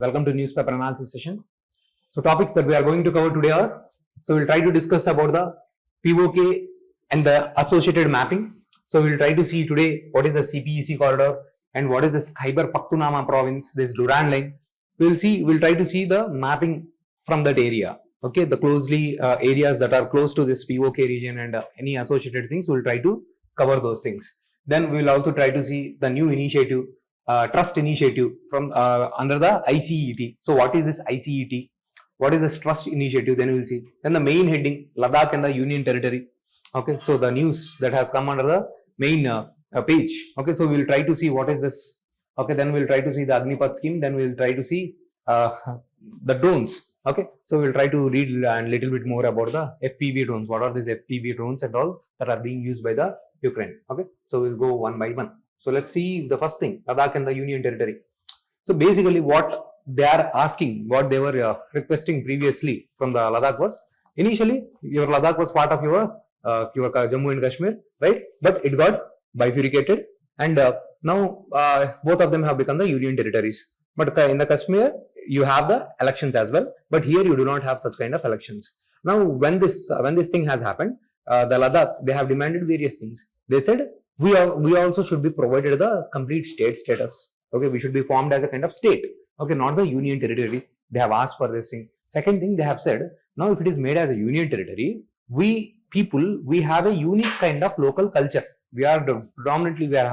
Welcome to newspaper analysis session. So topics that we are going to cover today are, so we'll try to discuss about the POK and the associated mapping. So we'll try to see today what is the CPEC corridor and what is this Khyber Pakhtunkhwa province, this Durand line. We'll try to see the mapping from that area. Okay, the closely areas that are close to this POK region and any associated things, we'll try to cover those things. Then we will also try to see the new initiative, trust initiative from under the ICET. So what is this ICET? What is this trust initiative? Then we will see. Then the main heading, Ladakh and the Union Territory. Okay, so the news that has come under the main page. Okay, so we will try to see what is this. Okay, then we will try to see the Agnipath scheme. Then we will try to see the drones. Okay, so we will try to read a little bit more about the FPV drones. What are these FPV drones and all that are being used by the Ukraine? Okay, so we'll go one by one. So let's see the first thing, Ladakh and the Union Territory. So basically what they are asking, what they were requesting previously from the Ladakh was, initially your Ladakh was part of your Jammu and Kashmir, right? But it got bifurcated and now both of them have become the Union Territories. But in the Kashmir, you have the elections as well, but here you do not have such kind of elections. Now when this thing has happened, the Ladakh, they have demanded various things. They said, we also should be provided the complete state status. Okay, we should be formed as a kind of state. Okay, not the Union Territory. They have asked for this thing. Second thing, they have said, now if it is made as a Union Territory, we have a unique kind of local culture. We are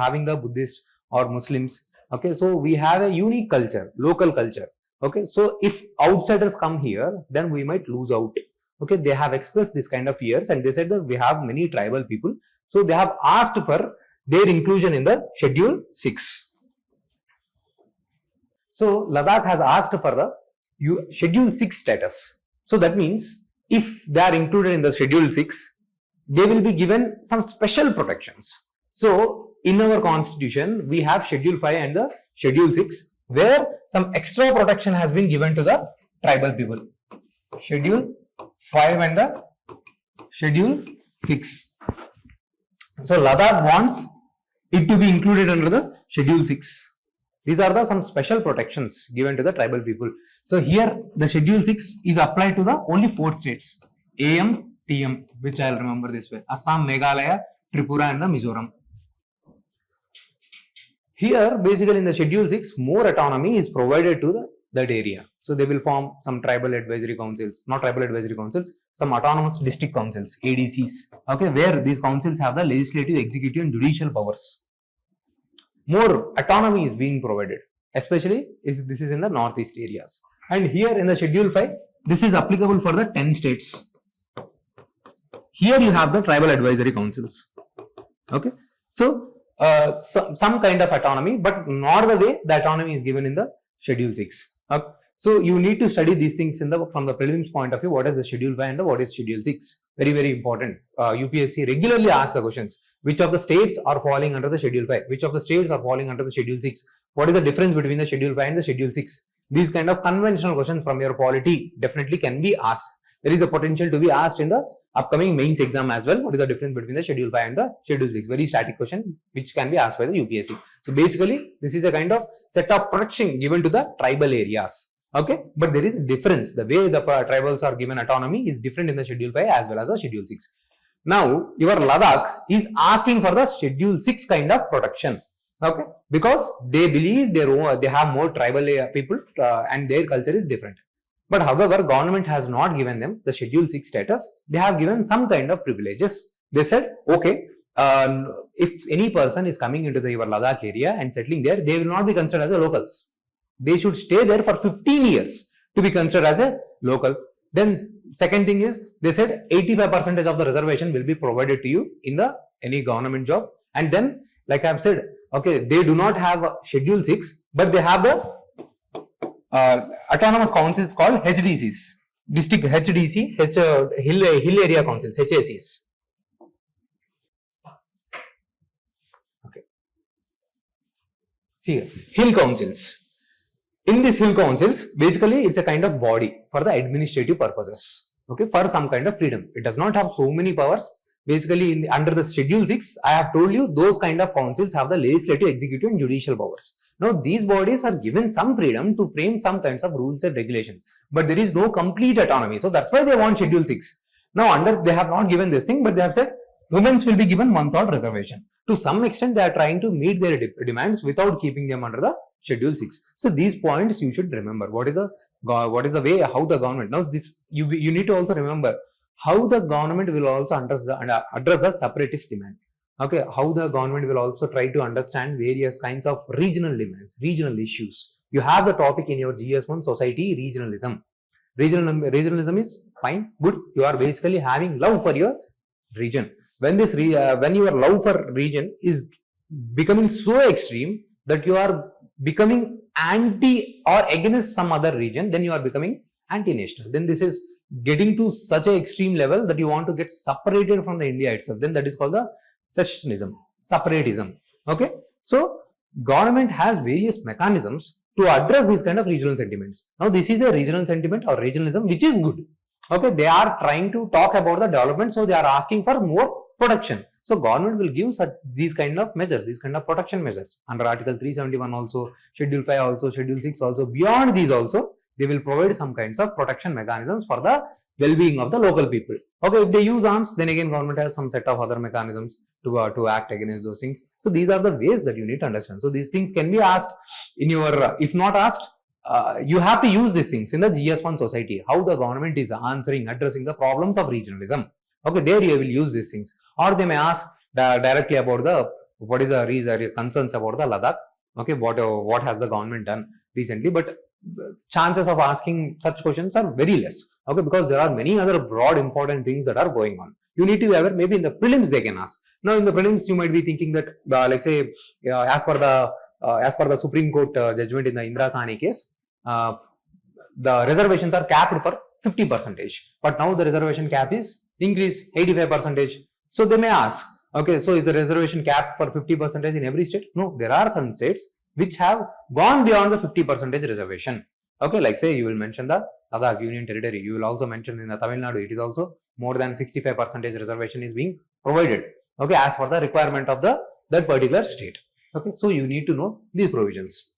having the Buddhist or Muslims. Okay, so we have a unique culture, local culture. Okay, so if outsiders come here, then we might lose out. Okay, they have expressed this kind of fears and they said that we have many tribal people. So they have asked for their inclusion in the Schedule 6. So Ladakh has asked for the Schedule 6 status. So that means if they are included in the Schedule 6, they will be given some special protections. So in our constitution, we have Schedule 5 and the Schedule 6, where some extra protection has been given to the tribal people. Schedule 5 and the Schedule 6. So Ladakh wants it to be included under the Schedule 6. These are some special protections given to the tribal people. So here the Schedule 6 is applied to the only 4 states, AM, TM, which I will remember this way, Assam, Meghalaya, Tripura and the Mizoram. Here basically in the Schedule 6, more autonomy is provided to that area. So they will form some tribal advisory councils, not tribal advisory councils, some autonomous district councils, ADCs, okay, where these councils have the legislative, executive and judicial powers. More autonomy is being provided, especially this is in the northeast areas. And here in the Schedule 5, this is applicable for the 10 states. Here you have the tribal advisory councils. Okay, so some kind of autonomy, but not the way the autonomy is given in the Schedule 6. Okay. So you need to study these things from the prelims point of view. What is the Schedule 5 and what is Schedule 6? Very, very important. UPSC regularly asks the questions. Which of the states are falling under the Schedule 5? Which of the states are falling under the Schedule 6? What is the difference between the Schedule 5 and the Schedule 6? These kind of conventional questions from your polity definitely can be asked. There is a potential to be asked in the upcoming mains exam as well. What is the difference between the Schedule 5 and the Schedule 6? Very static question which can be asked by the UPSC. So basically, this is a kind of set of protection given to the tribal areas. Okay, but there is a difference. The way the tribals are given autonomy is different in the Schedule 5 as well as the Schedule 6. Now, your Ladakh is asking for the Schedule 6 kind of protection. Okay, because they believe they have more tribal people and their culture is different. But however, government has not given them the Schedule 6 status. They have given some kind of privileges. They said, okay, if any person is coming into your Ladakh area and settling there, they will not be considered as a locals. They should stay there for 15 years to be considered as a local. Then second thing is, they said 85% of the reservation will be provided to you in any government job. And then, like I have said, okay, they do not have Schedule 6, but they have the autonomous councils called HDCs, district HDC, hill area councils, HACs. Okay. See, hill councils. In these hill councils, basically it's a kind of body for the administrative purposes. Okay, for some kind of freedom. It does not have so many powers. Basically, under the Schedule 6, I have told you those kind of councils have the legislative, executive and judicial powers. Now these bodies are given some freedom to frame some kinds of rules and regulations, but there is no complete autonomy. So that's why they want Schedule 6. Now they have not given this thing, but they have said women will be given 1/3 reservation. To some extent, they are trying to meet their demands without keeping them under the Schedule 6. So these points you should remember. What is the way how the government, now this you need to also remember how the government will also address the separatist demand. Okay, how the government will also try to understand various kinds of regional demands, regional issues. You have the topic in your GS1 society, regionalism. Regionalism is fine, good. You are basically having love for your region. When your love for region is becoming so extreme that you are becoming anti or against some other region, then you are becoming anti-national. Then this is getting to such an extreme level that you want to get separated from the India itself. Then that is called the secessionism, separatism. Okay, so government has various mechanisms to address these kind of regional sentiments. Now this is a regional sentiment or regionalism which is good. Okay, they are trying to talk about the development, so they are asking for more protection. So government will give these kind of measures, these kind of protection measures under Article 371 also, Schedule 5 also, Schedule 6 also. Beyond these also, they will provide some kinds of protection mechanisms for the well-being of the local people. Okay, if they use arms, then again government has some set of other mechanisms to act against those things. So these are the ways that you need to understand. So these things can be asked in your, if not asked, you have to use these things in the GS1 society, how the government is addressing the problems of regionalism. Okay, there you will use these things. Or they may ask directly about what is the reason, concerns about the Ladakh. Okay, what has the government done recently? But chances of asking such questions are very less. Okay, because there are many other broad important things that are going on. You need to be aware. Maybe in the prelims they can ask. Now in the prelims you might be thinking that, like say, as per the Supreme Court judgment in the Indira Sahni case, the reservations are capped for 50%, but now the reservation cap is increased 85%. So they may ask, okay, so is the reservation capped for 50% in every state? No, there are some states which have gone beyond the 50% reservation. Okay, like say you will mention the Ladakh Union Territory, you will also mention in the Tamil Nadu, it is also more than 65% reservation is being provided. Okay, as for the requirement of that particular state. Okay, so you need to know these provisions.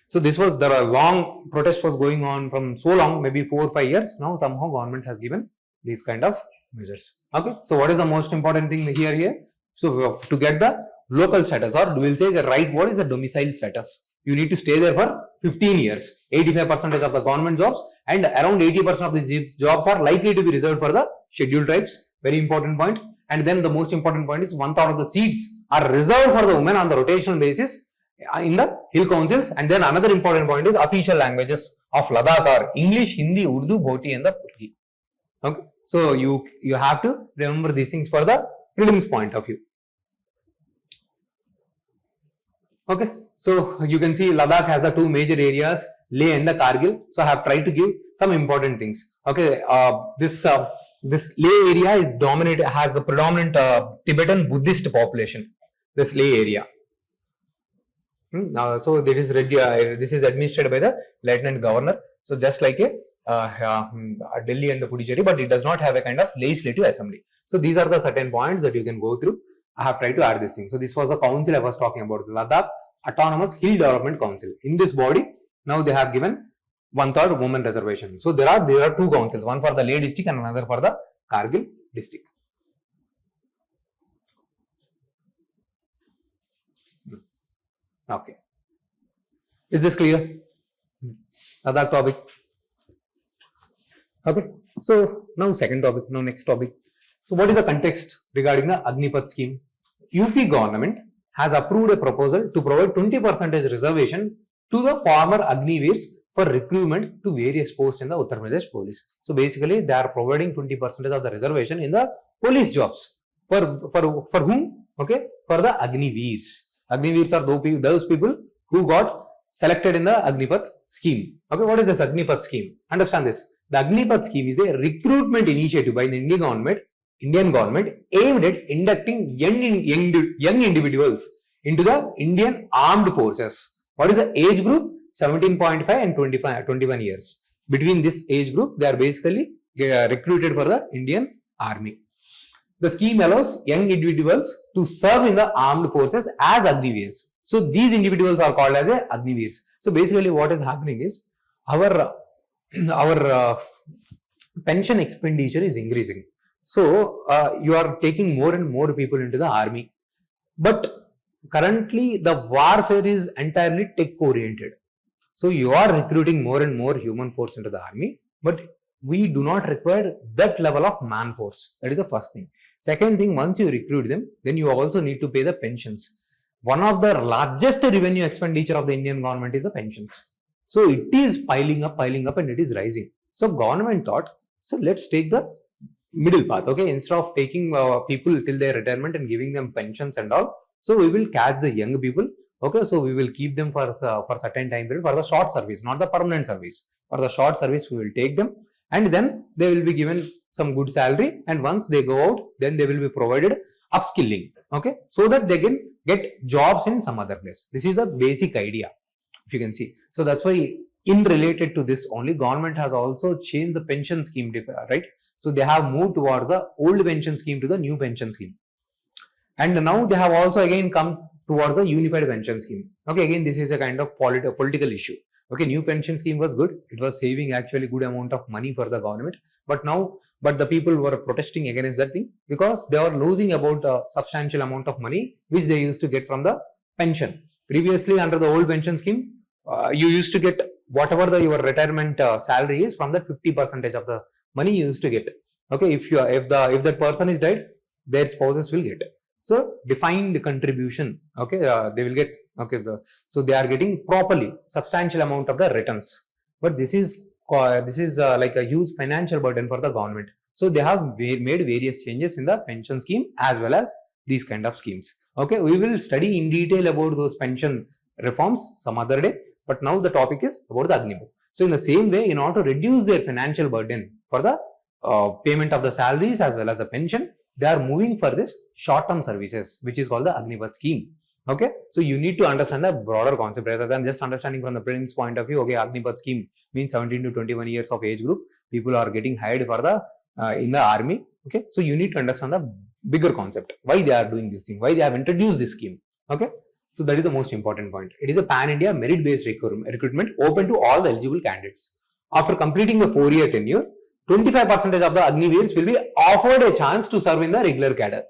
So there a long protest was going on from so long, maybe 4 or 5 years. Now somehow government has given these kind of measures. Okay, so what is the most important thing here? So to get the local status, or we will say the right word is a domicile status. You need to stay there for 15 years. 85% of the government jobs and around 80% of these jobs are likely to be reserved for the scheduled tribes. Very important point. And then the most important point is 1/3 of the seats are reserved for the women on the rotational basis in the hill councils. And then another important point is official languages of Ladakh are English, Hindi, Urdu, Bhoti and the Purki. Okay, so you have to remember these things for the prelims point of view. Okay, so you can see Ladakh has the two major areas, Leh and the Kargil. So I have tried to give some important things. Okay, this Leh area has a predominant Tibetan Buddhist population. This Leh area. So this is administered by the Lieutenant Governor. So just like a Delhi and the Puducherry, but it does not have a kind of legislative assembly. So these are the certain points that you can go through. I have tried to add this thing. So this was the council I was talking about, the Ladakh Autonomous Hill Development Council. In this body, now they have given 1/3 women reservation. So there are two councils, one for the Leh district and another for the Kargil district. Okay. Is this clear? Ladakh topic. Okay. So now next topic. So what is the context regarding the Agnipath scheme? UP government has approved a proposal to provide 20% reservation to the former Agniveers for recruitment to various posts in the Uttar Pradesh police. So basically they are providing 20% of the reservation in the police jobs. For whom? Okay, for the Agniveers. Agniveers are those people who got selected in the Agnipath scheme. Okay, what is this Agnipath scheme? Understand this. The Agnipath scheme is a recruitment initiative by the Indian government aimed at inducting young individuals into the Indian armed forces. What is the age group? 17.5 and 21 years. Between this age group, they are basically recruited for the Indian army. The scheme allows young individuals to serve in the armed forces as Agniveers. So these individuals are called as a Agniveers. So basically what is happening is our pension expenditure is increasing. So you are taking more and more people into the army. But currently the warfare is entirely tech oriented. So you are recruiting more and more human force into the army, but we do not require that level of man force. That is the first thing. Second thing, once you recruit them, then you also need to pay the pensions. One of the largest revenue expenditure of the Indian government is the pensions. So it is piling up and it is rising. So government thought, so let's take the middle path, okay? Instead of taking people till their retirement and giving them pensions and all, so we will catch the young people, okay? So we will keep them for certain time period for the short service, not the permanent service. For the short service, we will take them, and then they will be given some good salary, and once they go out, then they will be provided upskilling, okay? So that they can get jobs in some other place. This is a basic idea, if you can see. So that's why in related to this only, government has also changed the pension scheme, right? So they have moved towards the old pension scheme to the new pension scheme. And now they have also again come towards a unified pension scheme. Okay, again, this is a kind of political issue. Okay, new pension scheme was good. It was saving actually good amount of money for the government. But the people were protesting against that thing because they were losing about a substantial amount of money which they used to get from the pension. Previously, under the old pension scheme, you used to get whatever your retirement salary is, from that 50% of the money you used to get. Okay, if that person is dead, their spouses will get. So defined contribution, okay, they will get, okay, so they are getting properly substantial amount of the returns. But this is like a huge financial burden for the government. So they have made various changes in the pension scheme as well as these kind of schemes. Okay, we will study in detail about those pension reforms some other day. But now the topic is about the Agniveer. So in the same way, in order to reduce their financial burden for the payment of the salaries as well as the pension, they are moving for this short-term services, which is called the Agniveer scheme. Okay, so you need to understand the broader concept rather than just understanding from the prelims point of view. Okay, Agniveer scheme means 17 to 21 years of age group. People are getting hired for the in the army. Okay, so you need to understand the bigger concept. Why they are doing this thing? Why they have introduced this scheme? Okay. So that is the most important point. It is a pan-India merit-based recruitment open to all the eligible candidates. After completing the 4-year tenure, 25% of the Agniveers will be offered a chance to serve in the regular cadre.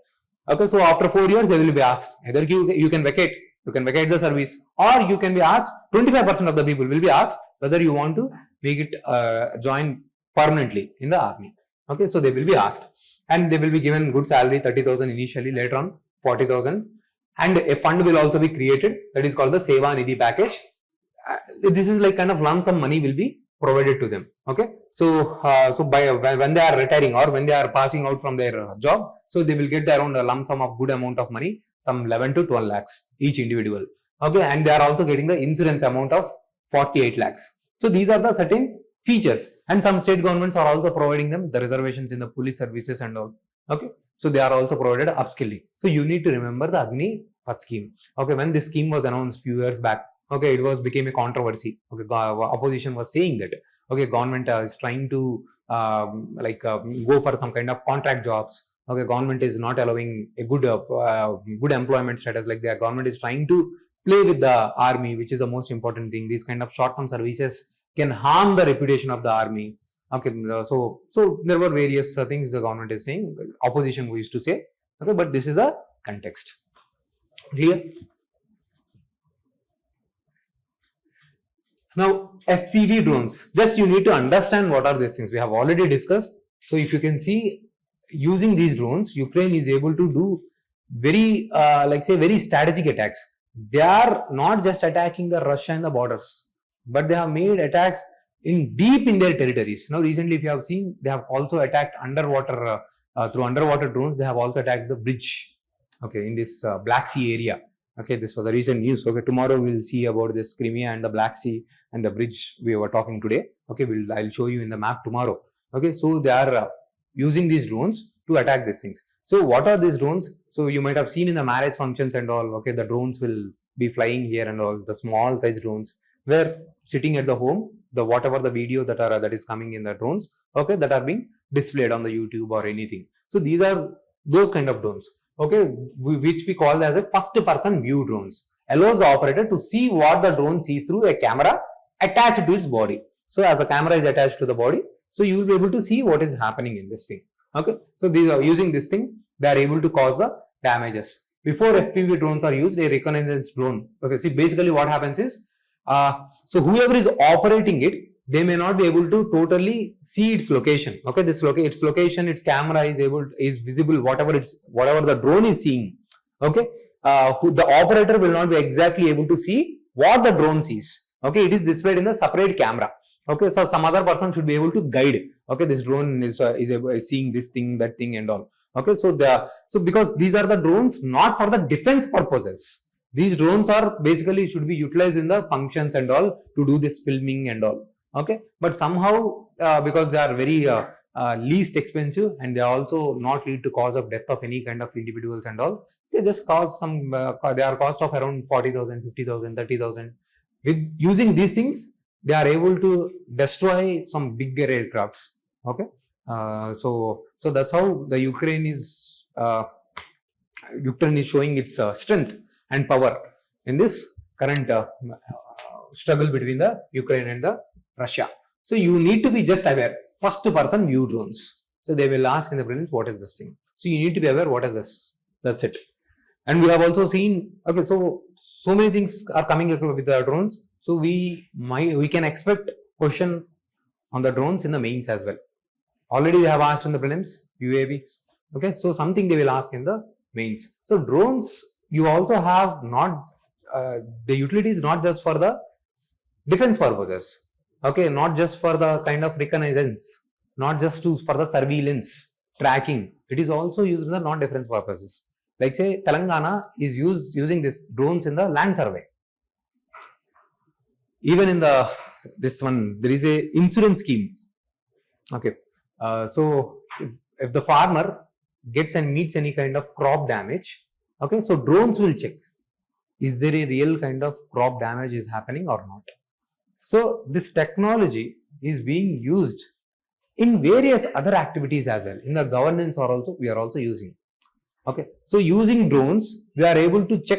Okay, so after 4 years, they will be asked either you can vacate the service, or you can be asked. 25% of the people will be asked whether you want to make it join permanently in the army. Okay, so they will be asked, and they will be given good salary, 30,000 initially, later on 40,000. And a fund will also be created, that is called the Seva Nidhi package. This is like kind of lump sum money will be provided to them. Okay, so when they are retiring or when they are passing out from their job, so they will get around a lump sum of good amount of money, some 11 to 12 lakhs each individual. Okay, and they are also getting the insurance amount of 48 lakhs. So these are the certain features, and some state governments are also providing them the reservations in the police services and all. Okay, so they are also provided upskilling. So you need to remember the Agniveer scheme. Okay, when this scheme was announced few years back, okay, it became a controversy. Okay, opposition was saying that okay, government is trying to go for some kind of contract jobs. Okay, government is not allowing a good employment status. Like the government is trying to play with the army, which is the most important thing. These kind of short-term services can harm the reputation of the army. Okay, so there were various things the government is saying, opposition we used to say. Okay, but this is a context. Clear? Now, FPV drones. Just you need to understand what are these things. We have already discussed. So if you can see, using these drones, Ukraine is able to do very, very strategic attacks. They are not just attacking the Russia and the borders, but they have made attacks deep in their territories. Now, recently, if you have seen, they have also attacked underwater through underwater drones. They have also attacked the bridge. Okay, in this Black Sea area. Okay, this was a recent news. Okay, tomorrow we'll see about this Crimea and the Black Sea and the bridge we were talking today. Okay, I'll show you in the map tomorrow. Okay, so they are using these drones to attack these things. So what are these drones? So you might have seen in the marriage functions and all. Okay, the drones will be flying here and all. The small size drones where sitting at the home, the whatever the video that is coming in the drones. Okay, that are being displayed on the YouTube or anything. So these are those kind of drones. Okay, which we call as a first person view drones. allows the operator to see what the drone sees through a camera attached to its body. So as the camera is attached to the body, so you will be able to see what is happening in this thing. Okay, so these are using this thing, they are able to cause the damages. Before FPV drones are used, a reconnaissance drone. Okay, see basically what happens is, so whoever is operating it, they may not be able to totally see its location. Okay, its location, its camera is visible, whatever the drone is seeing. Okay, the operator will not be exactly able to see what the drone sees. Okay, it is displayed in the separate camera. Okay, so some other person should be able to guide. Okay, this drone is seeing this thing, that thing, and all. Okay, so because these are the drones not for the defense purposes. These drones are basically should be utilized in the functions and all to do this filming and all. Okay, but somehow because they are very least expensive and they also not lead to cause of death of any kind of individuals and all, they just cause some they are cost of around 40,000, 50,000, 30,000. With using these things, they are able to destroy some bigger aircrafts. Okay, so that's how the Ukraine is showing its strength and power in this current struggle between the Ukraine and the Russia. So you need to be just aware. First person view drones. So they will ask in the prelims, what is this thing? So you need to be aware what is this. That's it. And we have also seen, okay, so many things are coming up with the drones. So we can expect question on the drones in the mains as well. Already they have asked in the prelims, UAVs. Okay, so something they will ask in the mains. So drones, you also have not the utility is not just for the defense purposes. Okay, not just for the kind of reconnaissance, not just for the surveillance, tracking. It is also used in the non-defense purposes. Like say Telangana is using this drones in the land survey. Even in this one, there is a insurance scheme. Okay, so if the farmer gets and meets any kind of crop damage, okay, so drones will check, is there a real kind of crop damage is happening or not. So this technology is being used in various other activities as well. In the governance we are also using. Okay, so using drones, we are able to check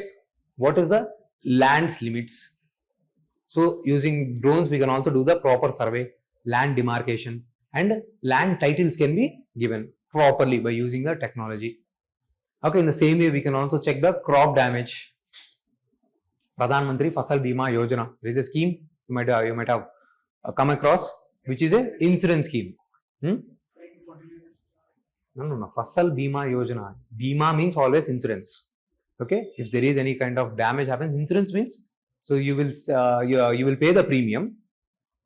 what is the land's limits. So using drones, we can also do the proper survey, land demarcation, and land titles can be given properly by using the technology. Okay, in the same way, we can also check the crop damage. Pradhan Mantri Fasal Bima Yojana. There is a scheme you might have come across, which is a insurance scheme. No. Fasal Bima Yojana. Bima means always insurance. Okay, if there is any kind of damage happens, insurance means so you will pay the premium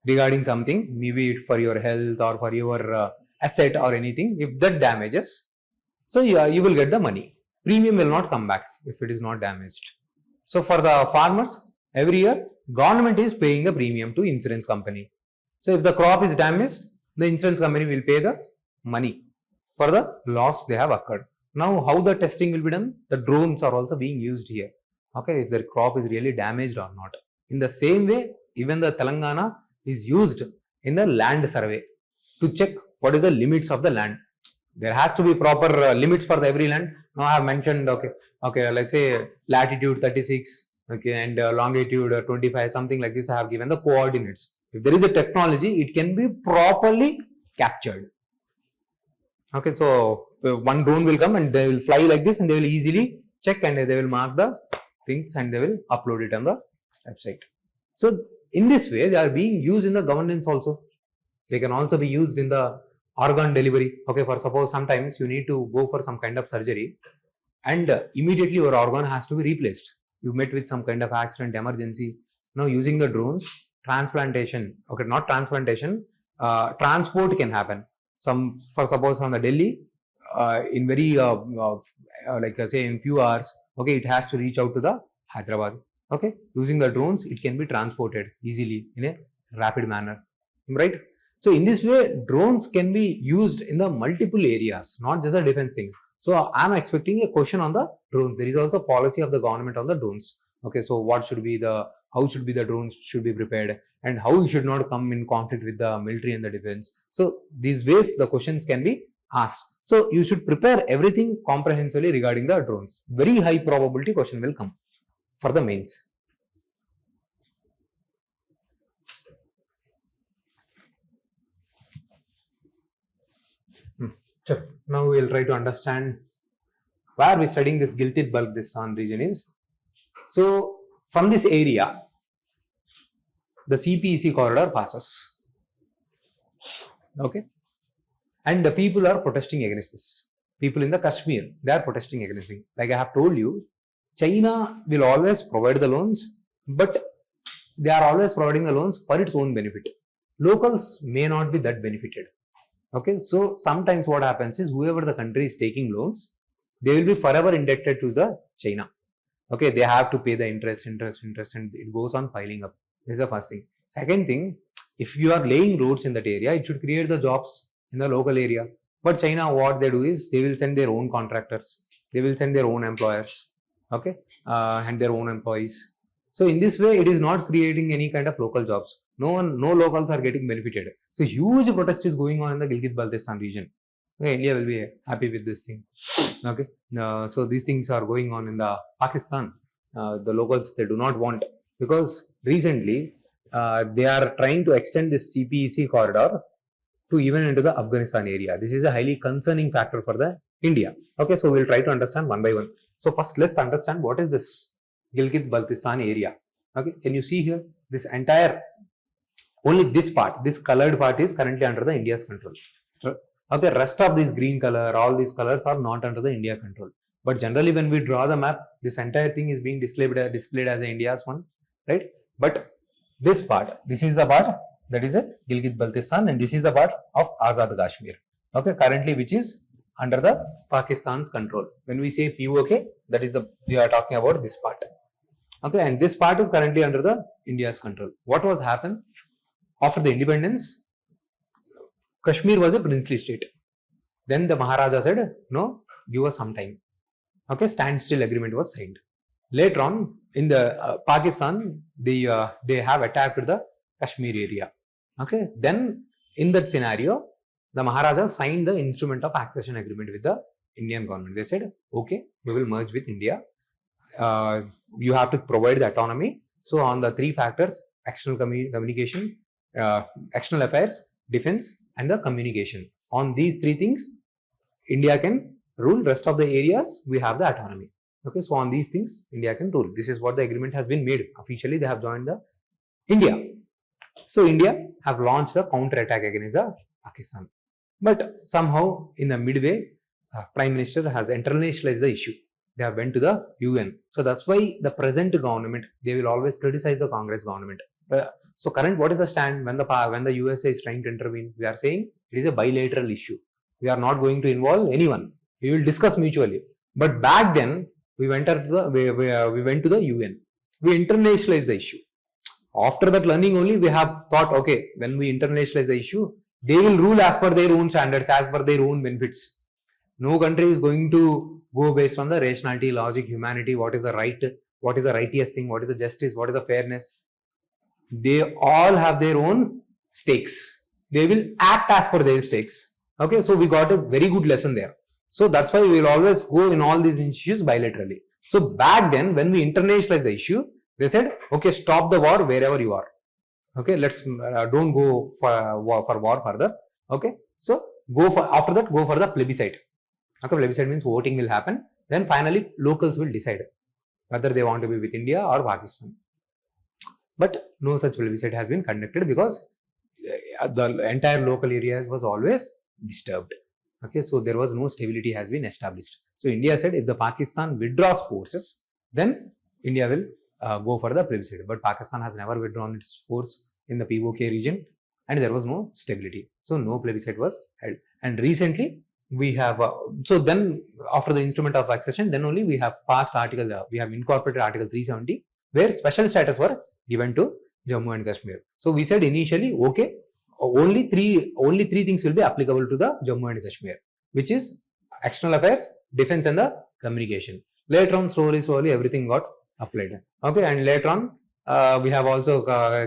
regarding something, maybe for your health or for your asset or anything. If that damages, so you will get the money. Premium will not come back if it is not damaged. So for the farmers, every year government is paying the premium to insurance company. So if the crop is damaged, the insurance company will pay the money for the loss they have occurred. Now how the testing will be done? The drones are also being used here. Okay, if the crop is really damaged or not. In the same way, even the Telangana is used in the land survey to check what is the limits of the land. There has to be proper limits for every land. Now I have mentioned, okay, let's say latitude 36, okay, and longitude 25, something like this. I have given the coordinates. If there is a technology, it can be properly captured. Okay, so one drone will come and they will fly like this and they will easily check and they will mark the things and they will upload it on the website. So in this way, they are being used in the governance also. They can also be used in the organ delivery. Okay, for suppose sometimes you need to go for some kind of surgery and immediately your organ has to be replaced. You met with some kind of accident, emergency. Now using the drones, transplantation, okay, not transplantation, transport can happen. For suppose from the Delhi, in very say in few hours, okay, it has to reach out to the Hyderabad. Okay, using the drones, it can be transported easily in a rapid manner, right? So in this way, drones can be used in the multiple areas, not just the defense things. So I am expecting a question on the drones. There is also policy of the government on the drones. Okay, so how should be the drones should be prepared and how it should not come in conflict with the military and the defense. So these ways the questions can be asked. So you should prepare everything comprehensively regarding the drones. Very high probability question will come for the mains. Sure. Now we'll try to understand where we're studying this Gilgit-Baltistan region is. So from this area, the CPEC corridor passes. Okay. And the people are protesting against this. People in the Kashmir, they are protesting against it. Like I have told you, China will always provide the loans, but they are always providing the loans for its own benefit. Locals may not be that benefited. Okay, so sometimes what happens is whoever the country is taking loans, they will be forever indebted to the China. Okay, they have to pay the interest, and it goes on piling up. This is the first thing. Second thing, if you are laying roads in that area, it should create the jobs in the local area. But China, what they do is they will send their own contractors, they will send their own employers, okay, and their own employees. So in this way, it is not creating any kind of local jobs. No locals are getting benefited. So huge protest is going on in the Gilgit-Baltistan region. Okay, India will be happy with this thing. Okay, so these things are going on in the Pakistan. The locals, they do not want, because recently they are trying to extend this CPEC corridor to even into the Afghanistan area. This is a highly concerning factor for the India. Okay, so we'll try to understand one by one. So first, let's understand what is this Gilgit-Baltistan area. Okay, can you see here? This entire, only this part, this colored part is currently under the India's control. Okay, rest of this green color, all these colors are not under the India control. But generally, when we draw the map, this entire thing is being displayed as India's one, right? But this part, this is the part that is a Gilgit-Baltistan, and this is the part of Azad Kashmir. Okay, currently which is under the Pakistan's control. When we say POK, that is we are talking about this part. Okay, and this part is currently under the India's control. What was happened after the independence? Kashmir was a princely state. Then the Maharaja said, no, give us some time. Okay, standstill agreement was signed. Later on, in the Pakistan, they have attacked the Kashmir area. Okay, then in that scenario, the Maharaja signed the instrument of accession agreement with the Indian government. They said, okay, we will merge with India. You have to provide the autonomy. So on the three factors, external communication, external affairs, defense, and the communication. On these three things, India can rule. Rest of the areas, we have the autonomy. Okay, so on these things, India can rule. This is what the agreement has been made. Officially, they have joined the India. So India have launched the counter-attack against the Pakistan. But somehow in the midway, Prime Minister has internationalized the issue. They have went to the UN. So that's why the present government, they will always criticize the Congress government. So current, what is the stand when the USA is trying to intervene? We are saying it is a bilateral issue. We are not going to involve anyone. We will discuss mutually. But back then, we went to the UN. We internationalized the issue. After that learning only, we have thought, okay, when we internationalize the issue, they will rule as per their own standards, as per their own benefits. No country is going to go based on the rationality, logic, humanity, what is the right, what is the righteous thing, what is the justice, what is the fairness. They all have their own stakes. They will act as per their stakes. Okay, so we got a very good lesson there. So that's why we will always go in all these issues bilaterally. So back then, when we internationalized the issue, they said, okay, stop the war wherever you are. Okay, let's don't go for war further. Okay, so after that, go for the plebiscite. Okay, plebiscite means voting will happen. Then finally, locals will decide whether they want to be with India or Pakistan. But no such plebiscite has been conducted because the entire local areas was always disturbed. Okay, so there was no stability has been established. So India said, if the Pakistan withdraws forces, then India will go for the plebiscite. But Pakistan has never withdrawn its force in the POK region, and there was no stability. So no plebiscite was held. And recently, we have so then after the instrument of accession, then only we have passed we have incorporated Article 370, where special status were given to Jammu and Kashmir. So we said initially, okay, only three things will be applicable to the Jammu and Kashmir, which is external affairs, defense, and the communication. Later on, slowly everything got applied. Okay, and later on, we have also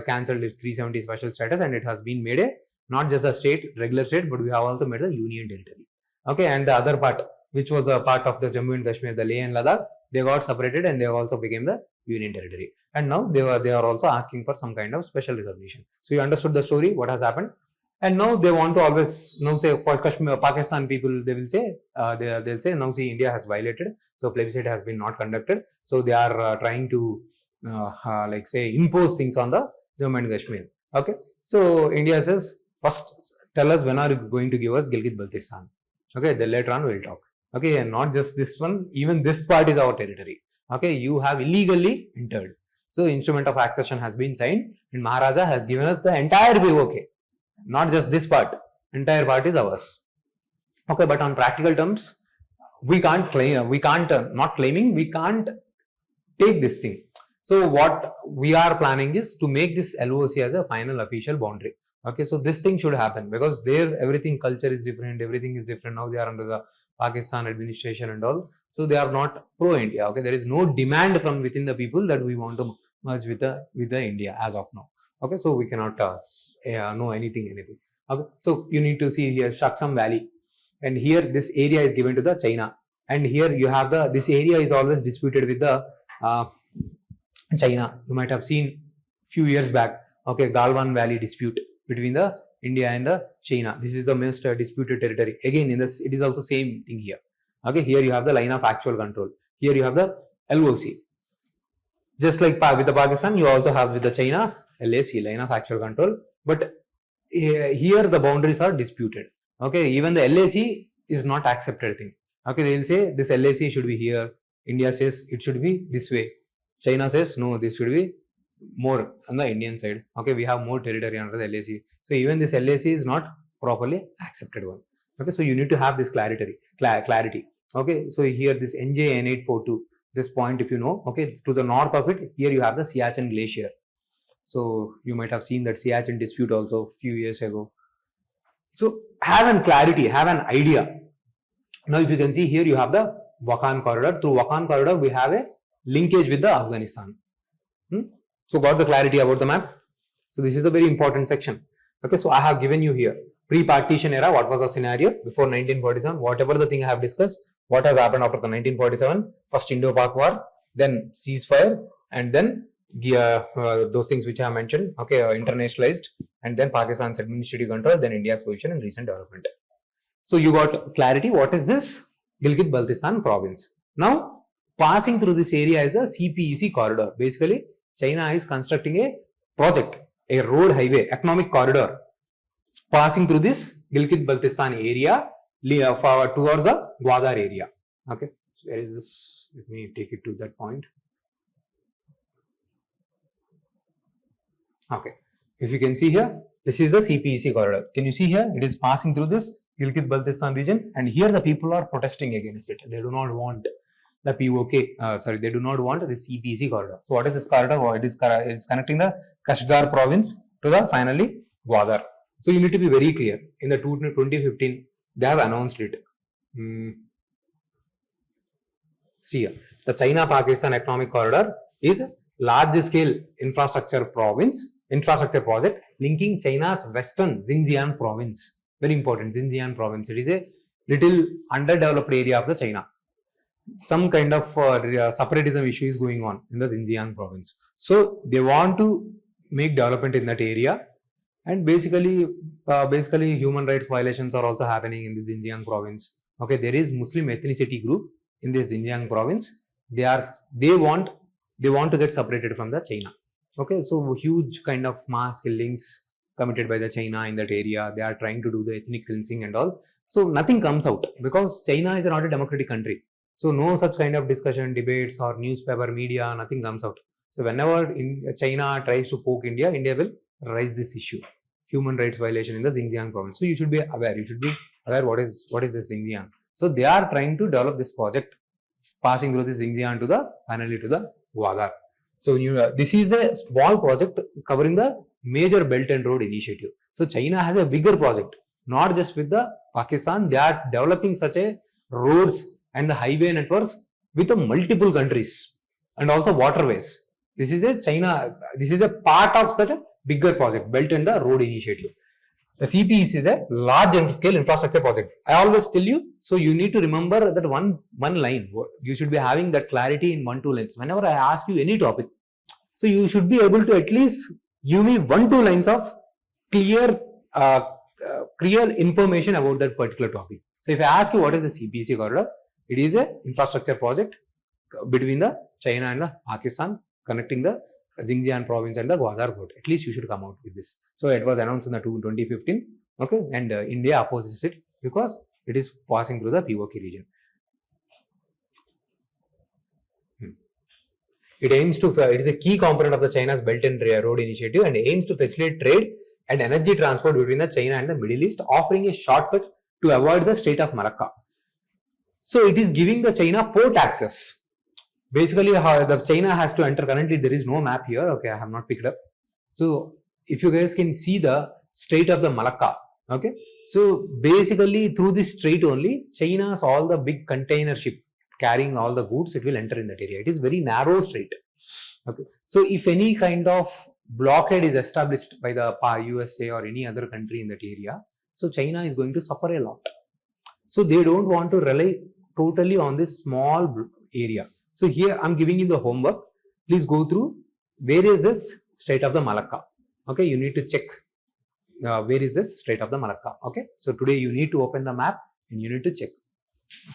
cancelled its 370 special status, and it has been made not just a state, regular state, but we have also made a union territory. Okay, and the other part, which was a part of the Jammu and Kashmir, the Leh and Ladakh, they got separated and they also became the union territory. And now they are also asking for some kind of special recognition. So you understood the story, what has happened. And now they want to always now say for Kashmir, Pakistan people, they will say they'll say now see India has violated, so plebiscite has been not conducted, so they are trying to like say impose things on the Jammu and Kashmir. Okay, so India says first tell us when are you going to give us Gilgit Baltistan. Okay, then later on we'll talk. Okay, and not just this one, even this part is our territory. Okay, you have illegally entered. So instrument of accession has been signed and Maharaja has given us the entire POK. Not just this part, entire part is ours. Okay, but on practical terms, we can't claim, we can't, not claiming, we can't take this thing. So what we are planning is to make this LOC as a final official boundary. Okay, so this thing should happen because there everything culture is different, everything is different. Now they are under the Pakistan administration and all. So they are not pro-India. Okay, there is no demand from within the people that we want to merge with the India as of now. Okay, so we cannot know anything. Okay, so you need to see here Shaksam Valley, and here this area is given to the China, and here you have the this area is always disputed with the China. You might have seen few years back. Okay, Galwan Valley dispute between the India and the China. This is the most disputed territory. Again, in this it is also same thing here. Okay, here you have the line of actual control. Here you have the LOC. Just like with the Pakistan, you also have with the China LAC, line of actual control. But here the boundaries are disputed. Okay, even the LAC is not accepted thing. Okay, they will say this LAC should be here. India says it should be this way. China says no, this should be more on the Indian side. Okay, we have more territory under the LAC. So even this LAC is not properly accepted one. Okay, so you need to have this clarity. Okay, so here this NJ N842, this point if you know, okay, to the north of it, here you have the Siachen Glacier. So you might have seen that Siachen dispute also few years ago. So have an clarity, have an idea. Now if you can see here, you have the Wakhan corridor. Through Wakhan corridor, we have a linkage with the Afghanistan. So got the clarity about the map. So this is a very important section. Okay, so I have given you here pre-partition era, what was the scenario before 1947, whatever the thing I have discussed, what has happened after the 1947, first Indo-Pak war, then ceasefire, and then those things which I have mentioned, okay, internationalized, and then Pakistan's administrative control, then India's position and recent development. So you got clarity, what is this? Gilgit-Baltistan province. Now, passing through this area is a CPEC corridor. Basically, China is constructing a project, a road highway, economic corridor, passing through this Gilgit-Baltistan area towards the Gwadar area. Okay, so where is this? Let me take it to that point. Okay, if you can see here, this is the CPEC corridor. Can you see here? It is passing through this Gilgit-Baltistan region, and here the people are protesting against it. They do not want the POK. They do not want the CPEC corridor. So what is this corridor? It is connecting the Kashgar province to the finally Gwadar. So you need to be very clear. In the 2015, they have announced it. See here, the China-Pakistan economic corridor is a large-scale infrastructure project linking China's western Xinjiang province. Very important, Xinjiang province. It is a little underdeveloped area of the China. Some kind of separatism issue is going on in the Xinjiang province. So they want to make development in that area, and basically human rights violations are also happening in the Xinjiang province. Okay, there is Muslim ethnicity group in this Xinjiang province. They want to get separated from the China. Okay, so huge kind of mass killings committed by the China in that area. They are trying to do the ethnic cleansing and all. So nothing comes out because China is not a democratic country. So no such kind of discussion, debates or newspaper, media, nothing comes out. So whenever China tries to poke India, India will raise this issue, human rights violation in the Xinjiang province. So you should be aware. You should be aware what is this Xinjiang. So they are trying to develop this project, passing through this Xinjiang finally to the Gwadar. So this is a small project covering the major Belt and Road Initiative. So China has a bigger project, not just with the Pakistan. They are developing such a roads and the highway networks with the multiple countries and also waterways. This is a part of that bigger project, Belt and the Road Initiative. The CPEC is a large scale infrastructure project. I always tell you, so you need to remember that one line. You should be having that clarity in 1-2 lines. Whenever I ask you any topic, so you should be able to at least give me 1-2 lines of clear clear information about that particular topic. So if I ask you what is the CPEC corridor, it is a infrastructure project between the China and the Pakistan, connecting the Xinjiang province and the Gwadar port. At least you should come out with this. So it was announced in the 2015, okay, and India opposes it because it is passing through the POK region. It aims to, it is a key component of the China's Belt and Road Initiative and aims to facilitate trade and energy transport between the China and the Middle East, offering a shortcut to avoid the Strait of Malacca. So it is giving the China port access. Basically, how the China has to enter. Currently, there is no map here. Okay, I have not picked up. So if you guys can see the Strait of the Malacca. Okay, so basically through this strait only, China's all the big container ship carrying all the goods, it will enter in that area. It is very narrow strait. Okay, so if any kind of blockade is established by the USA or any other country in that area, so China is going to suffer a lot. So they don't want to rely totally on this small area. So here I'm giving you the homework. Please go through where is this Strait of the Malacca. Okay, you need to check where is this Strait of the Malacca. Okay, so today you need to open the map and you need to check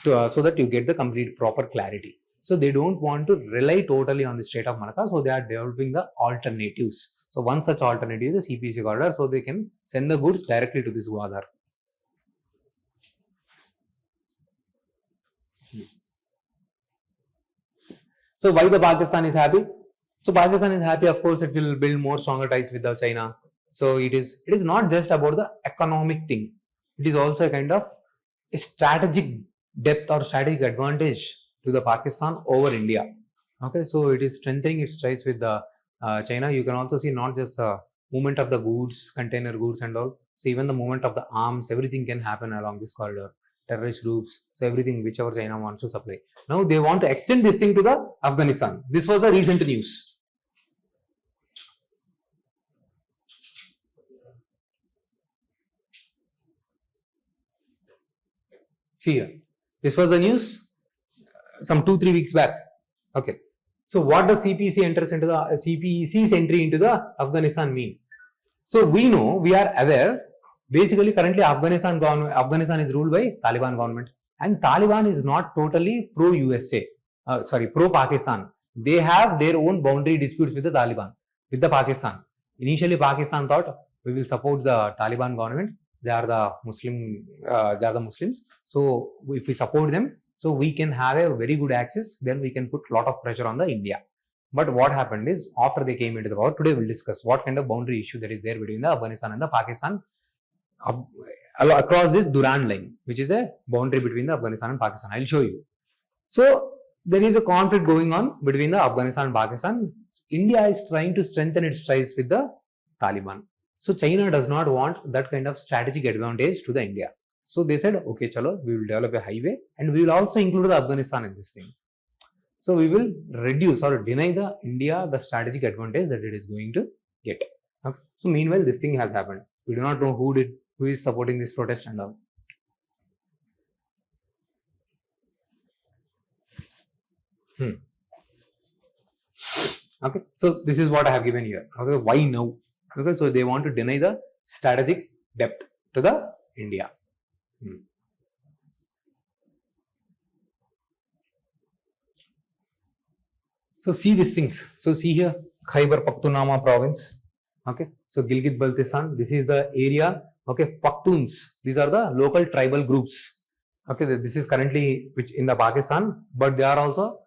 so that you get the complete proper clarity. So they don't want to rely totally on the Strait of Malacca, so they are developing the alternatives. So one such alternative is the CPEC corridor, so they can send the goods directly to this Gwadar. So why the Pakistan is happy? So Pakistan is happy, of course, it will build more stronger ties with the China. So it is not just about the economic thing. It is also a kind of a strategic depth or strategic advantage to the Pakistan over India. Okay, so it is strengthening its ties with the China. You can also see not just the movement of the goods, container goods and all. So even the movement of the arms, everything can happen along this corridor. Terrorist groups, so everything whichever China wants to supply. Now they want to extend this thing to the Afghanistan. This was the recent news. See here, this was the news some 2-3 weeks back. Okay, so what does CPEC enters into the CPEC's entry into the Afghanistan mean? So we know, we are aware. Basically, currently Afghanistan is ruled by Taliban government, and Taliban is not totally pro-USA, pro-Pakistan. They have their own boundary disputes with the Taliban, with the Pakistan. Initially, Pakistan thought we will support the Taliban government. They are the Muslims. So if we support them, so we can have a very good access. Then we can put a lot of pressure on the India. But what happened is after they came into the power, today we'll discuss what kind of boundary issue that is there between the Afghanistan and the Pakistan. Across this Durand line, which is a boundary between the Afghanistan and Pakistan. I'll show you. So there is a conflict going on between the Afghanistan and Pakistan. India is trying to strengthen its ties with the Taliban. So China does not want that kind of strategic advantage to the India. So they said, okay, chalo, we will develop a highway and we will also include the Afghanistan in this thing. So we will reduce or deny the India the strategic advantage that it is going to get. Okay. So meanwhile, this thing has happened. We do not know who is supporting this protest and all. Okay, so this is what I have given here. Okay, why now? Because so they want to deny the strategic depth to the India. So see these things. So see here, Khyber Pakhtunkhwa province. Okay, so Gilgit-Baltistan. This is the area. Okay, Pakhtuns. These are the local tribal groups. Okay, this is currently which in the Pakistan, but they are also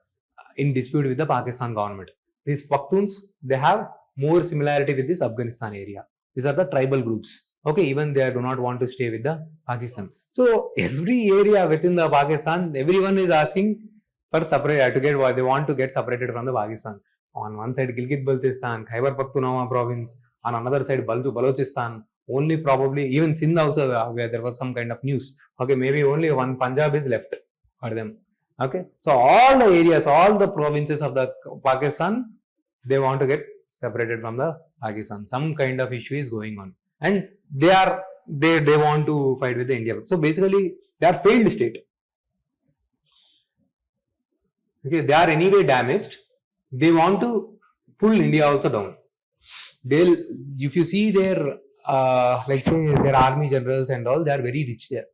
in dispute with the Pakistan government. These Pakhtuns, they have more similarity with this Afghanistan area. These are the tribal groups. Okay, even they do not want to stay with the Pakistan. So every area within the Pakistan, everyone is asking for separate to get what they want to get separated from the Pakistan. On one side, Gilgit-Baltistan, Khyber Pakhtunkhwa province. On another side, Balochistan. Only probably even Sindh also, where there was some kind of news. Okay, maybe only one Punjab is left for them. Okay, so all the areas, all the provinces of the Pakistan, they want to get separated from the Pakistan. Some kind of issue is going on, and they want to fight with the India. So basically, they are failed state. Okay, they are anyway damaged. They want to pull India also down. If you see their like say their army generals and all, they are very rich there.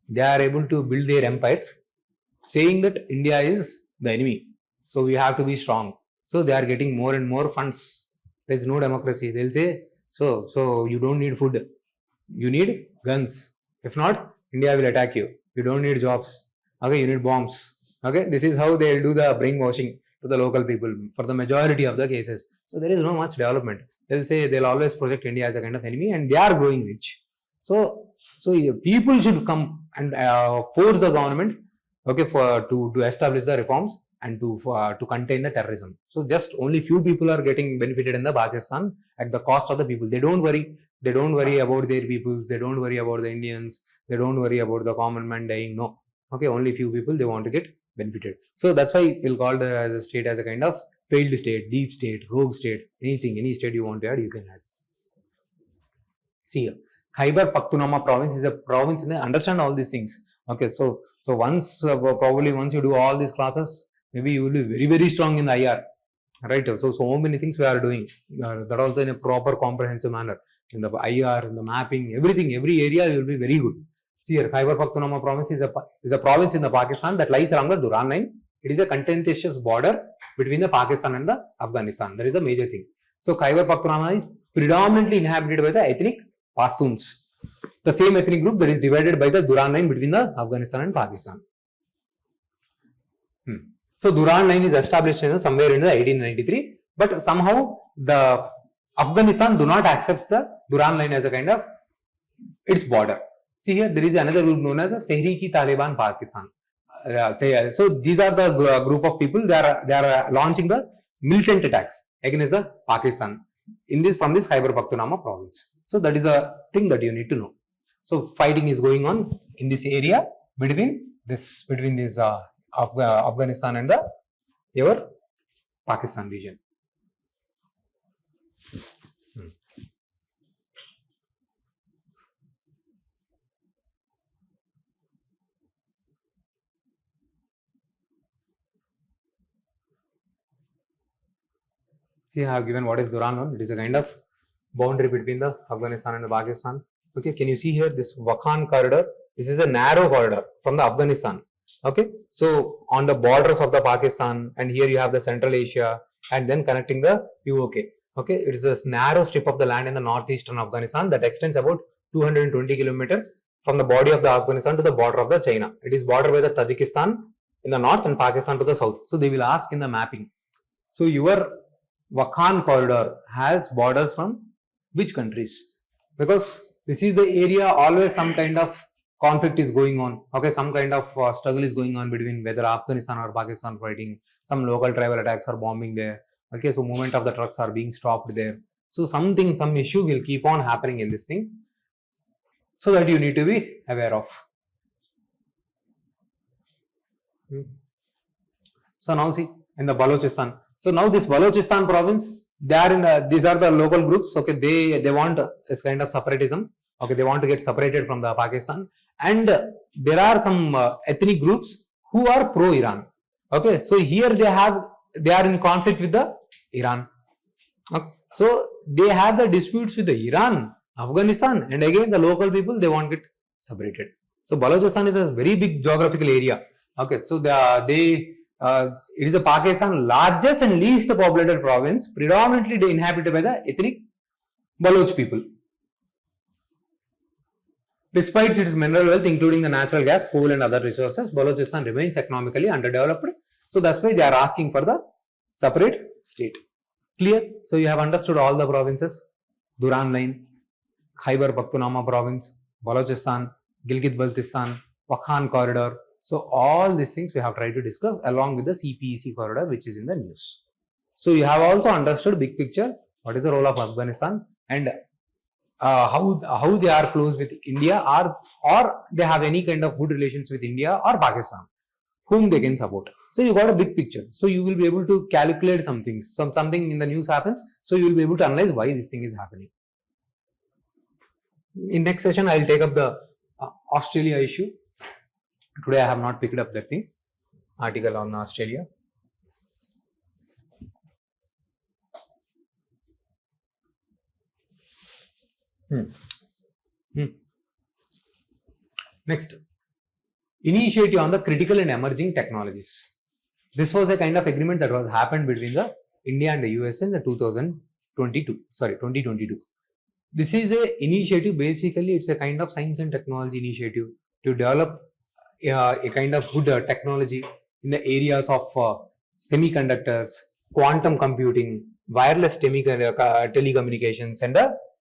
They are able to build their empires, saying that India is the enemy. So we have to be strong. So they are getting more and more funds. There is no democracy. They'll say, so you don't need food. You need guns. If not, India will attack you. You don't need jobs. Okay, you need bombs. Okay, this is how they'll do the brainwashing to the local people for the majority of the cases. So there is no much development. They'll say they'll always project India as a kind of enemy, and they are growing rich. So people should come and force the government, okay, to establish the reforms and to contain the terrorism. So just only few people are getting benefited in the Pakistan at the cost of the people. They don't worry. They don't worry about their peoples. They don't worry about the Indians. They don't worry about the common man dying. No. Okay, only few people they want to get benefited. So that's why we'll call the as a state as a kind of failed state, deep state, rogue state, anything, any state you want to add, you can add. See here, Khyber Pakhtunkhwa province is a province in the, understand all these things. Okay, so once probably once you do all these classes, maybe you will be very, very strong in the IR. Right, so many things we are doing that also in a proper comprehensive manner in the IR, in the mapping, everything, every area will be very good. See here, Khyber Pakhtunkhwa province is a province in the Pakistan that lies along the Durand line. It is a contentious border between the Pakistan and the Afghanistan. That is a major thing. So Khyber Pakhtunkhwa is predominantly inhabited by the ethnic Pashtuns, the same ethnic group that is divided by the Durand line between the Afghanistan and Pakistan. So Durand line is established somewhere in the 1893, but somehow the Afghanistan do not accept the Durand line as a kind of its border. See here, there is another group known as Tehreek-e-Taliban Pakistan. So these are the group of people. They are launching the militant attacks against the Pakistan from this Khyber Pakhtunkhwa province. So that is a thing that you need to know. So fighting is going on in this area between this Afghanistan and your Pakistan region. See, I have given what is Durand one. It is a kind of boundary between the Afghanistan and the Pakistan. Okay, can you see here this Wakhan corridor? This is a narrow corridor from the Afghanistan. Okay, so on the borders of the Pakistan, and here you have the Central Asia, and then connecting the POK. Okay, it is a narrow strip of the land in the northeastern Afghanistan that extends about 220 kilometers from the body of the Afghanistan to the border of the China. It is bordered by the Tajikistan in the north and Pakistan to the south. So they will ask in the mapping. So your Wakhan corridor has borders from which countries? Because this is the area always some kind of conflict is going on. Okay, some kind of struggle is going on between whether Afghanistan or Pakistan fighting. Some local tribal attacks are bombing there. Okay, so movement of the trucks are being stopped there. So some issue will keep on happening in this thing. So that you need to be aware of. So now see in the Balochistan. So now this Balochistan province, they are in these are the local groups. Okay, they want this kind of separatism. Okay, they want to get separated from the Pakistan, and there are some ethnic groups who are pro-Iran. Okay, so here they are in conflict with the Iran. Okay, so they have the disputes with the Iran, Afghanistan, and again the local people they want to get separated. So Balochistan is a very big geographical area. Okay, so it is a Pakistan largest and least populated province, predominantly inhabited by the ethnic Baloch people. Despite its mineral wealth, including the natural gas, coal and other resources, Balochistan remains economically underdeveloped. So that's why they are asking for the separate state. Clear? So you have understood all the provinces. Durand line, Khyber Pakhtunkhwa province, Balochistan, Gilgit-Baltistan, Wakhan corridor. So all these things we have tried to discuss along with the CPEC corridor which is in the news. So you have also understood big picture, what is the role of Afghanistan and how they are close with India or they have any kind of good relations with India or Pakistan, whom they can support. So you got a big picture. So you will be able to calculate some things. Something in the news happens, so you will be able to analyze why this thing is happening. In next session, I will take up the Australia issue. Today I have not picked up that thing, article on Australia. Next, initiative on the critical and emerging technologies. This was a kind of agreement that was happened between the India and the US in the 2022. This is a initiative. Basically, it's a kind of science and technology initiative to develop a kind of good technology in the areas of semiconductors, quantum computing, wireless telecommunications, and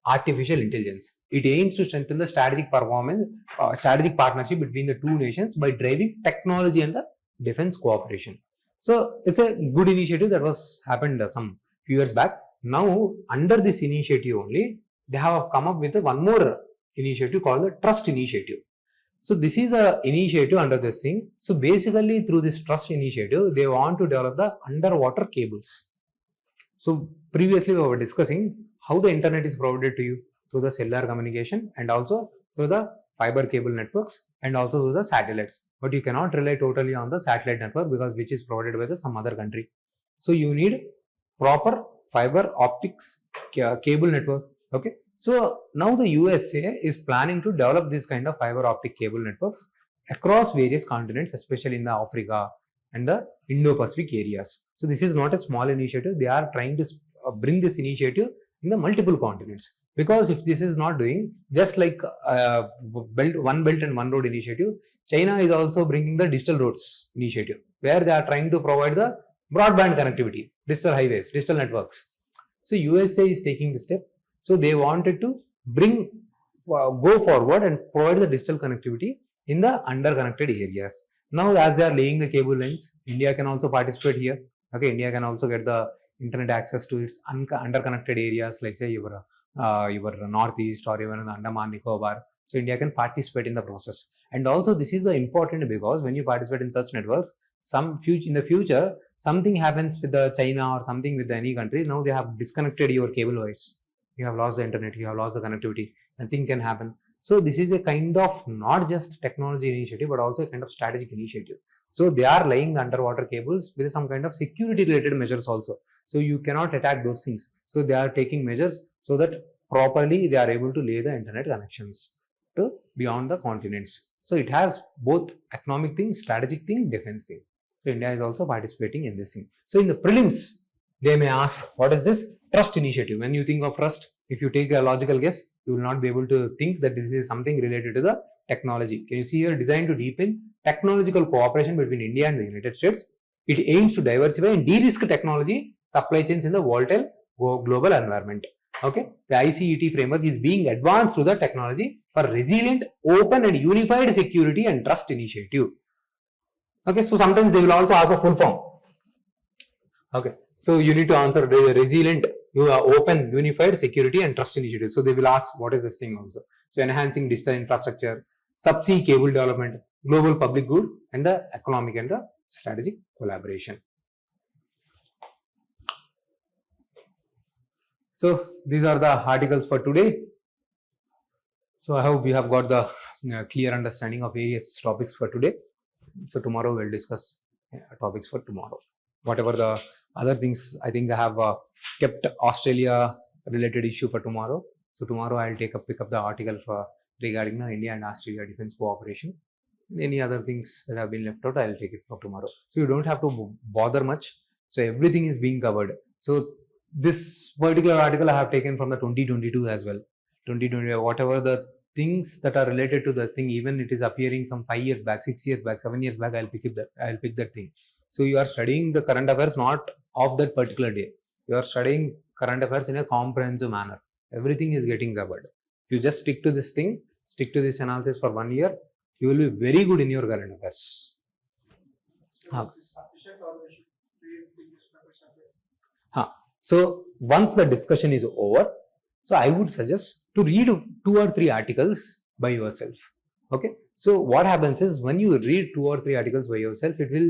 artificial intelligence. It aims to strengthen the strategic partnership between the two nations by driving technology and the defense cooperation. So it's a good initiative that was happened some few years back. Now, under this initiative only, they have come up with one more initiative called the Trust Initiative. So this is a initiative under this thing. So basically, through this Trust Initiative, they want to develop the underwater cables. So previously we were discussing how the internet is provided to you through the cellular communication and also through the fiber cable networks and also through the satellites. But you cannot rely totally on the satellite network because which is provided by some other country. So you need proper fiber optics cable network. Okay. So now the USA is planning to develop this kind of fiber optic cable networks across various continents, especially in the Africa and the Indo-Pacific areas. So this is not a small initiative. They are trying to bring this initiative in the multiple continents. Because if this is not doing, just like one belt and one road initiative, China is also bringing the digital roads initiative, where they are trying to provide the broadband connectivity, digital highways, digital networks. So USA is taking the step. So they wanted to go forward and provide the digital connectivity in the underconnected areas. Now, as they are laying the cable lines, India can also participate here. Okay, India can also get the internet access to its underconnected areas, like say your northeast or even the Andaman Nicobar. So India can participate in the process. And also this is important because when you participate in such networks, in the future something happens with the China or something with any country. Now they have disconnected your cable wires. You have lost the internet. You have lost the connectivity. Nothing can happen. So this is a kind of not just technology initiative, but also a kind of strategic initiative. So they are laying the underwater cables with some kind of security related measures also. So you cannot attack those things. So they are taking measures so that properly they are able to lay the internet connections to beyond the continents. So it has both economic thing, strategic thing, defense thing. So India is also participating in this thing. So in the prelims, they may ask, what is this trust initiative? When you think of trust, if you take a logical guess, you will not be able to think that this is something related to the technology. Can you see here, designed to deepen technological cooperation between India and the United States. It aims to diversify and de-risk technology supply chains in the volatile global environment. Okay, the ICET framework is being advanced through the technology for resilient, open and unified security and trust initiative. Okay, so sometimes they will also ask a full form. Okay, so you need to answer resilient, open, unified security and trust initiative. So they will ask what is this thing also. So enhancing digital infrastructure, subsea cable development, global public good and the economic and the strategic collaboration. So these are the articles for today. So I hope we have got the clear understanding of various topics for today. So tomorrow we'll discuss topics for tomorrow. Whatever the other things, I think I have kept Australia related issue for tomorrow. So tomorrow I'll pick up the article regarding the India and Australia defense cooperation. Any other things that have been left out, I'll take it for tomorrow. So you don't have to bother much. So everything is being covered. So this particular article I have taken from the 2022 as well. 2020, whatever the things that are related to the thing, even it is appearing some 5 years back, 6 years back, 7 years back, I'll pick that thing. So you are studying the current affairs not of that particular day. You are studying current affairs in a comprehensive manner. Everything is getting covered. If you just stick to this thing, stick to this analysis for 1 year, you will be very good in your current affairs. So once the discussion is over, so I would suggest to read 2 or 3 articles by yourself. Okay. So what happens is when you read 2 or 3 articles by yourself, it will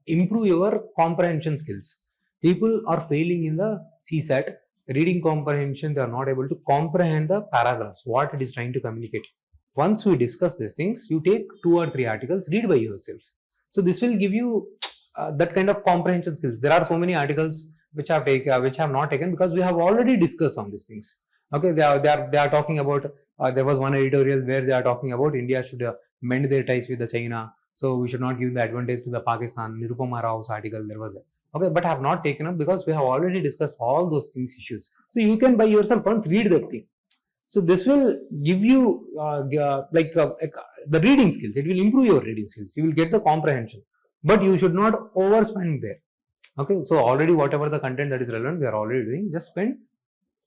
improve your comprehension skills. People are failing in the CSAT, reading comprehension, they are not able to comprehend the paragraphs, what it is trying to communicate. Once we discuss these things, you take 2 or 3 articles, read by yourself. So this will give you that kind of comprehension skills. There are so many articles which I have not taken because we have already discussed on these things. Okay, they are talking about, there was one editorial where they are talking about India should mend their ties with the China. So we should not give the advantage to the Pakistan. Nirupama Rao's article, there was okay, but I have not taken up because we have already discussed all those things issues. So you can by yourself once read that thing. So this will give you the reading skills. It will improve your reading skills. You will get the comprehension, but you should not overspend there. Okay, so already whatever the content that is relevant, we are already doing. Just spend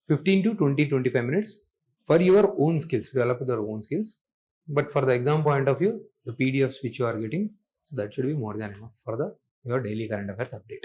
15 to 25 minutes for your own skills, develop your own skills. But for the exam point of view, the PDFs which you are getting, so that should be more than enough for your daily current affairs update.